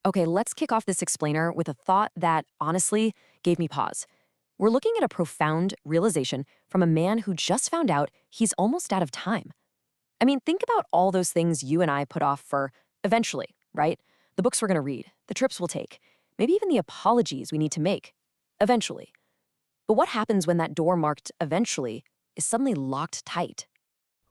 Okay, let's kick off this explainer with a thought that, honestly, gave me pause. We're looking at a profound realization from a man who just found out he's almost out of time. I mean, think about all those things you and I put off for eventually, right? The books we're going to read, the trips we'll take, maybe even the apologies we need to make eventually. But what happens when that door marked eventually is suddenly locked tight?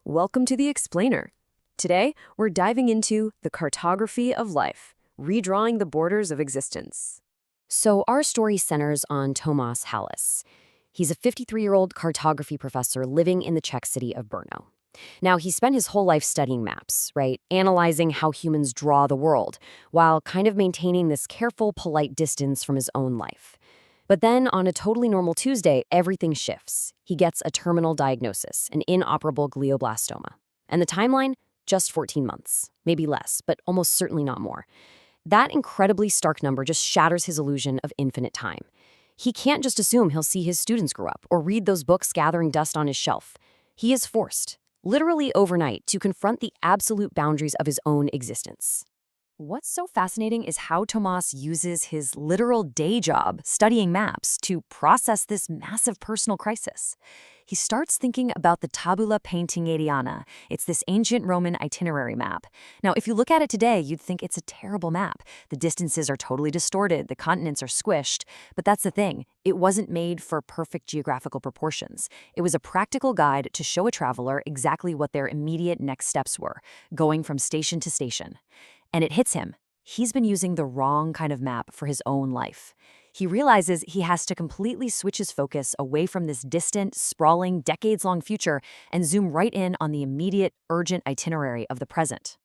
Welcome to the explainer. Today, we're diving into the cartography of life, redrawing the borders of existence. So our story centers on Tomás Halász. He's a 53-year-old cartography professor living in the Czech city of Brno. Now, he spent his whole life studying maps, right? Analyzing how humans draw the world, while kind of maintaining this careful, polite distance from his own life. But then, on a totally normal Tuesday, everything shifts. He gets a terminal diagnosis, an inoperable glioblastoma. And the timeline? Just 14 months. Maybe less, but almost certainly not more. That incredibly stark number just shatters his illusion of infinite time. He can't just assume he'll see his students grow up or read those books gathering dust on his shelf. He is forced, literally overnight, to confront the absolute boundaries of his own existence. What's so fascinating is how Tomás uses his literal day job, studying maps, to process this massive personal crisis. He starts thinking about the Tabula Paintingeriana. It's this ancient Roman itinerary map. Now, if you look at it today, you'd think it's a terrible map. The distances are totally distorted, the continents are squished. But that's the thing, it wasn't made for perfect geographical proportions. It was a practical guide to show a traveler exactly what their immediate next steps were, going from station to station. And it hits him. He's been using the wrong kind of map for his own life. He realizes he has to completely switch his focus away from this distant, sprawling, decades-long future and zoom right in on the immediate, urgent itinerary of the present.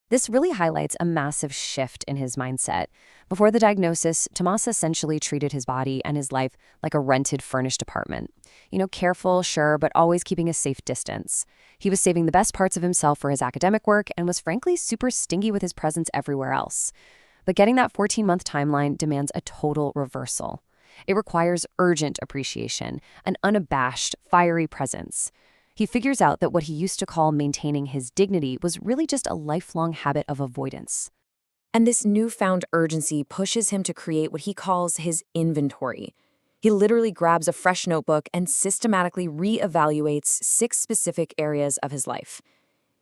This really highlights a massive shift in his mindset. Before the diagnosis, Tomás essentially treated his body and his life like a rented, furnished apartment. Careful, sure, but always keeping a safe distance. He was saving the best parts of himself for his academic work and was frankly super stingy with his presence everywhere else. But getting that 14-month timeline demands a total reversal. It requires urgent appreciation, an unabashed, fiery presence. He figures out that what he used to call maintaining his dignity was really just a lifelong habit of avoidance. And this newfound urgency pushes him to create what he calls his inventory. He literally grabs a fresh notebook and systematically reevaluates 6 specific areas of his life.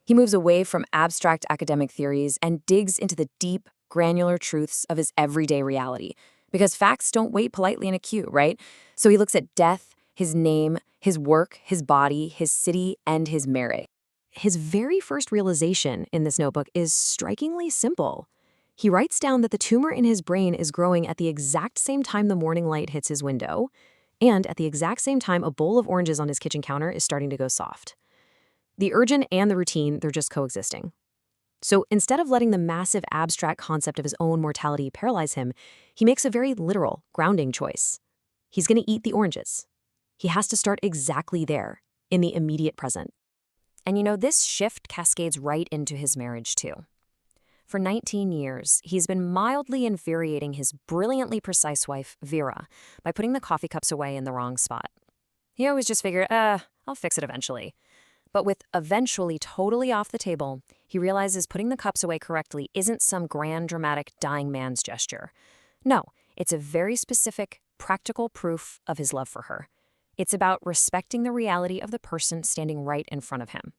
He moves away from abstract academic theories and digs into the deep, granular truths of his everyday reality. Because facts don't wait politely in a queue, right? So he looks at death, his name, his work, his body, his city, and his merit. His very first realization in this notebook is strikingly simple. He writes down that the tumor in his brain is growing at the exact same time the morning light hits his window, and at the exact same time a bowl of oranges on his kitchen counter is starting to go soft. The urgent and the routine, they're just coexisting. So instead of letting the massive abstract concept of his own mortality paralyze him, he makes a very literal, grounding choice. He's going to eat the oranges. He has to start exactly there, in the immediate present. And this shift cascades right into his marriage too. For 19 years, he's been mildly infuriating his brilliantly precise wife, Vera, by putting the coffee cups away in the wrong spot. He always just figured, I'll fix it eventually. But with eventually totally off the table, he realizes putting the cups away correctly isn't some grand, dramatic, dying man's gesture. No, it's a very specific, practical proof of his love for her. It's about respecting the reality of the person standing right in front of him.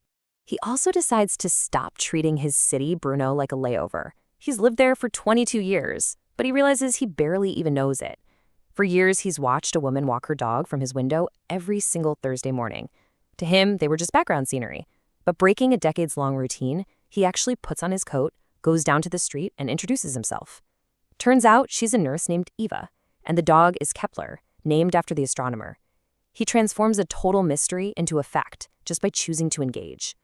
He also decides to stop treating his city, Brno, like a layover. He's lived there for 22 years, but he realizes he barely even knows it. For years, he's watched a woman walk her dog from his window every single Thursday morning. To him, they were just background scenery. But breaking a decades-long routine, he actually puts on his coat, goes down to the street, and introduces himself. Turns out she's a nurse named Eva, and the dog is Kepler, named after the astronomer. He transforms a total mystery into a fact just by choosing to engage.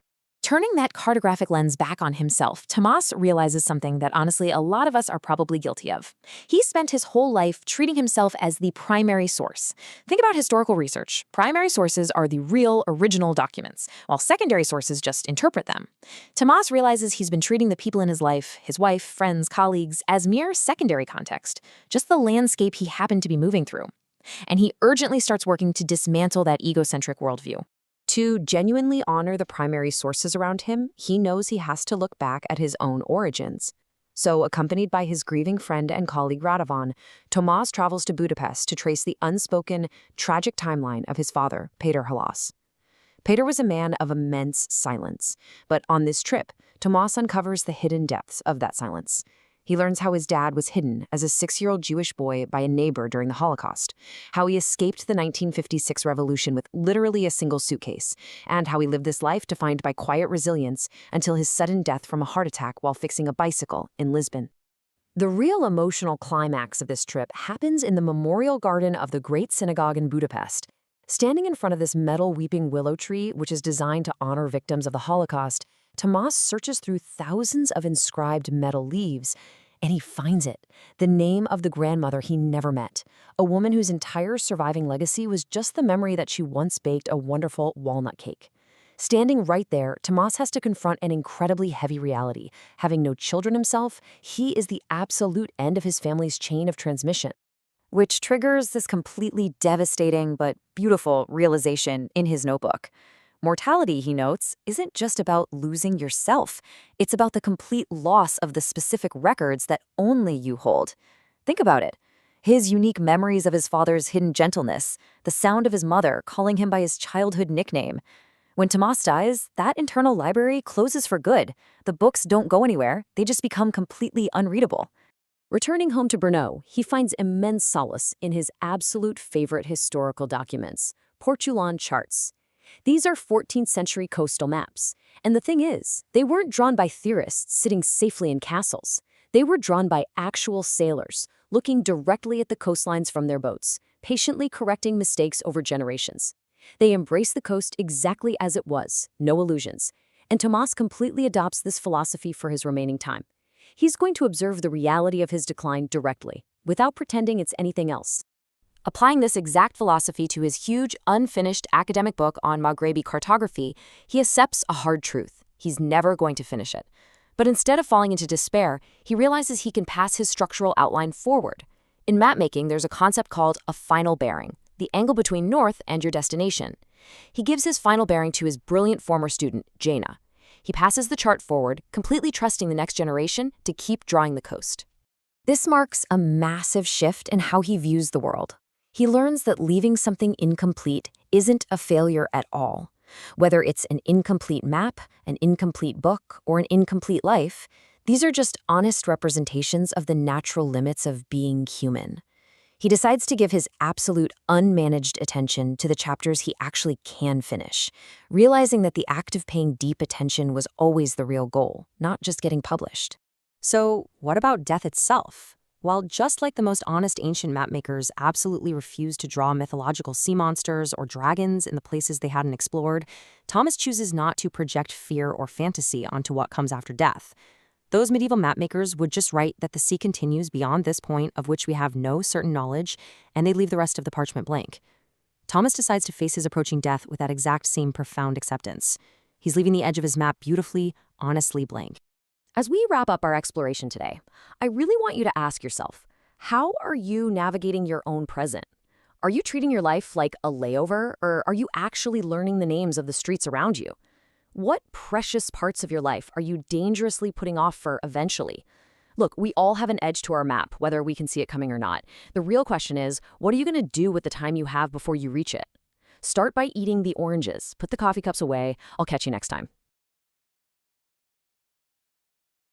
Turning that cartographic lens back on himself, Tomás realizes something that honestly a lot of us are probably guilty of. He spent his whole life treating himself as the primary source. Think about historical research. Primary sources are the real, original documents, while secondary sources just interpret them. Tomás realizes he's been treating the people in his life, his wife, friends, colleagues, as mere secondary context, just the landscape he happened to be moving through. And he urgently starts working to dismantle that egocentric worldview. To genuinely honor the primary sources around him, he knows he has to look back at his own origins. So, accompanied by his grieving friend and colleague Radovan, Tomás travels to Budapest to trace the unspoken, tragic timeline of his father, Péter Halász. Péter was a man of immense silence, but on this trip, Tomás uncovers the hidden depths of that silence. He learns how his dad was hidden as a 6-year-old Jewish boy by a neighbor during the Holocaust, how he escaped the 1956 revolution with literally a single suitcase, and how he lived this life defined by quiet resilience until his sudden death from a heart attack while fixing a bicycle in Lisbon. The real emotional climax of this trip happens in the memorial garden of the Great Synagogue in Budapest. Standing in front of this metal weeping willow tree, which is designed to honor victims of the Holocaust, Tomás searches through thousands of inscribed metal leaves, and he finds it, the name of the grandmother he never met, a woman whose entire surviving legacy was just the memory that she once baked a wonderful walnut cake. Standing right there, Tomás has to confront an incredibly heavy reality. Having no children himself, he is the absolute end of his family's chain of transmission, which triggers this completely devastating but beautiful realization in his notebook. Mortality, he notes, isn't just about losing yourself. It's about the complete loss of the specific records that only you hold. Think about it. His unique memories of his father's hidden gentleness, the sound of his mother calling him by his childhood nickname. When Tomás dies, that internal library closes for good. The books don't go anywhere. They just become completely unreadable. Returning home to Brno, he finds immense solace in his absolute favorite historical documents, Portulan charts. These are 14th century coastal maps. And the thing is, they weren't drawn by theorists sitting safely in castles. They were drawn by actual sailors, looking directly at the coastlines from their boats, patiently correcting mistakes over generations. They embrace the coast exactly as it was, no illusions. And Tomás completely adopts this philosophy for his remaining time. He's going to observe the reality of his decline directly, without pretending it's anything else. Applying this exact philosophy to his huge, unfinished academic book on Maghrebi cartography, he accepts a hard truth. He's never going to finish it. But instead of falling into despair, he realizes he can pass his structural outline forward. In mapmaking, there's a concept called a final bearing, the angle between north and your destination. He gives his final bearing to his brilliant former student, Jaina. He passes the chart forward, completely trusting the next generation to keep drawing the coast. This marks a massive shift in how he views the world. He learns that leaving something incomplete isn't a failure at all. Whether it's an incomplete map, an incomplete book, or an incomplete life, these are just honest representations of the natural limits of being human. He decides to give his absolute unmanaged attention to the chapters he actually can finish, realizing that the act of paying deep attention was always the real goal, not just getting published. So, what about death itself? While just like the most honest ancient mapmakers absolutely refused to draw mythological sea monsters or dragons in the places they hadn't explored, Tomás chooses not to project fear or fantasy onto what comes after death. Those medieval mapmakers would just write that the sea continues beyond this point of which we have no certain knowledge, and they leave the rest of the parchment blank. Tomás decides to face his approaching death with that exact same profound acceptance. He's leaving the edge of his map beautifully, honestly blank. As we wrap up our exploration today, I really want you to ask yourself, how are you navigating your own present? Are you treating your life like a layover, or are you actually learning the names of the streets around you? What precious parts of your life are you dangerously putting off for eventually? Look, we all have an edge to our map, whether we can see it coming or not. The real question is, what are you going to do with the time you have before you reach it? Start by eating the oranges. Put the coffee cups away. I'll catch you next time.